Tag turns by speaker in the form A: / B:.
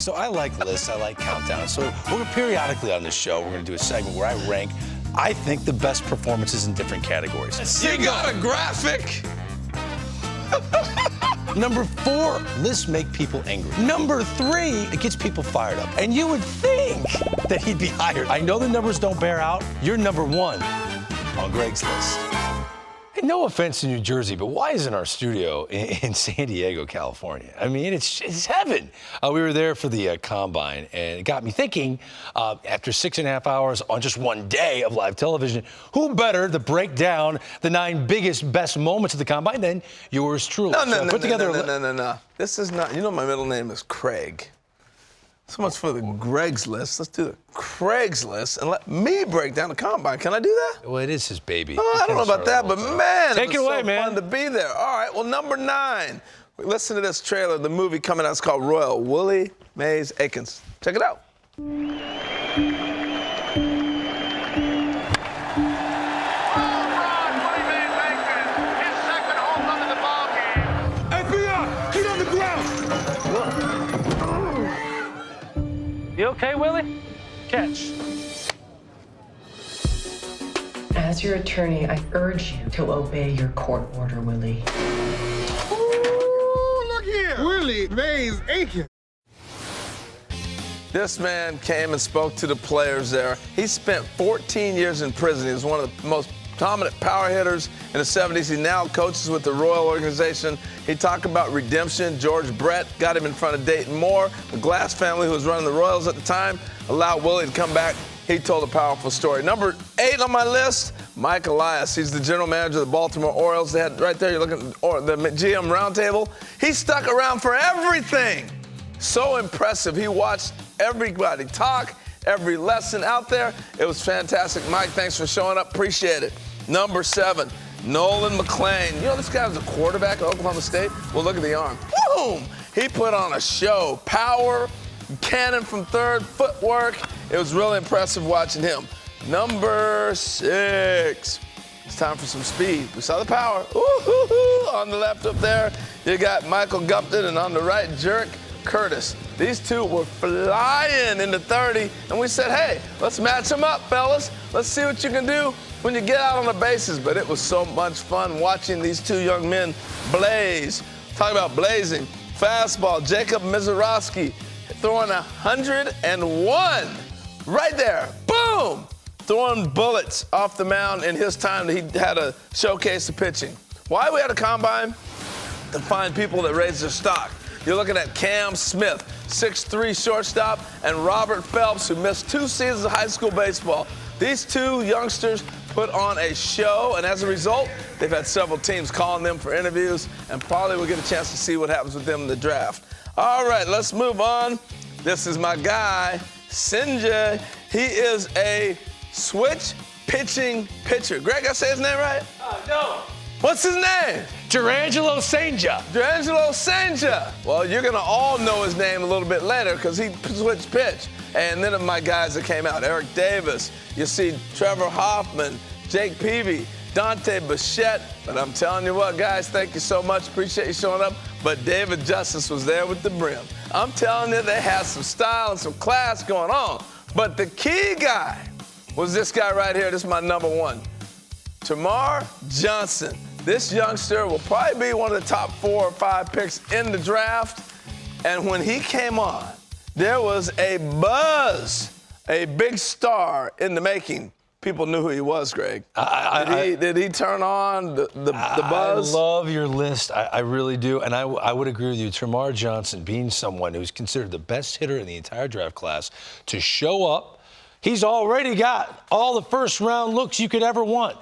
A: So I like lists, I like countdowns. So we're periodically on this show, we're going to do a segment where I rank, I think, the best performances in different categories.
B: You got a graphic?
A: Number 4, lists make people angry. Number 3, it gets people fired up. And you would think that he'd be hired. I know the numbers don't bear out. You're number 1 on Greg's list. And no offense to New Jersey, but why isn't our studio in San Diego, California? I mean, it's heaven. We were there for the Combine, and it got me thinking, after 6.5 hours on just one day of live television, who better to break down the 9 biggest, best moments of the Combine than yours truly?
B: No. This is not, you know my middle name is Craig. So much for the Greg's list. Let's do the Craig's list and let me break down the Combine. Can I do that?
A: Well, it is his baby.
B: Oh, I don't know about that, but man,
A: Take it away,
B: so
A: man.
B: fun to be there. All right, well, number 9. Listen to this trailer. The movie coming out is called Royal. Willie Mays Aikens. Check it out.
C: You okay, Willie? Catch.
D: As your attorney, I urge you to obey your court order, Willie.
E: Ooh, look here. Willie Mays Aikens.
B: This man came and spoke to the players there. He spent 14 years in prison. He was one of the most dominant power hitters in the 70s. He now coaches with the Royal organization. He talked about redemption. George Brett got him in front of Dayton Moore. The Glass family, who was running the Royals at the time, allowed Willie to come back. He told a powerful story. Number 8 on my list, Mike Elias. He's the general manager of the Baltimore Orioles. They had right there, you're looking at the GM roundtable. He stuck around for everything. So impressive. He watched everybody talk, every lesson out there. It was fantastic. Mike, thanks for showing up. Appreciate it. Number 7, Nolan Mclean. You know, this guy was a quarterback at Oklahoma State. Well, look at the arm. Boom! He put on a show. Power, cannon from third, footwork. It was really impressive watching him. Number 6. It's time for some speed. We saw the power. Ooh, on the left up there, you got Michael Gupton, and on the right, Jerk Curtis. These two were flying in the 30, and we said, hey, let's match them up, fellas. Let's see what you can do when you get out on the bases. But it was so much fun watching these two young men blaze. Talk about blazing. Fastball, Jacob Mizorowski throwing 101 right there. Boom! Throwing bullets off the mound in his time that he had to showcase the pitching. Why we had a combine? To find people that raise their stock. You're looking at Cam Smith, 6'3" shortstop, and Robert Phelps, who missed 2 seasons of high school baseball. These two youngsters put on a show, and as a result, they've had several teams calling them for interviews, and probably we'll get a chance to see what happens with them in the draft. All right, let's move on. This is my guy, Sinjay. He is a switch pitching pitcher. Greg, I say his name right?
C: No.
B: What's his name?
A: Durangelo Sanger.
B: Durangelo Sanger. Well, you're going to all know his name a little bit later because he switched pitch. And then of my guys that came out, Eric Davis. You see Trevor Hoffman, Jake Peavy, Dante Bichette. But I'm telling you what, guys, thank you so much. Appreciate you showing up. But David Justice was there with the brim. I'm telling you, they had some style and some class going on. But the key guy was this guy right here. This is my number 1. Tamar Johnson. This youngster will probably be one of the top 4 or 5 picks in the draft. And when he came on, there was a buzz, a big star in the making. People knew who he was, Greg. Did he turn on the buzz?
A: I love your list. I really do. And I would agree with you. Tamar Johnson being someone who's considered the best hitter in the entire draft class to show up. He's already got all the first-round looks you could ever want.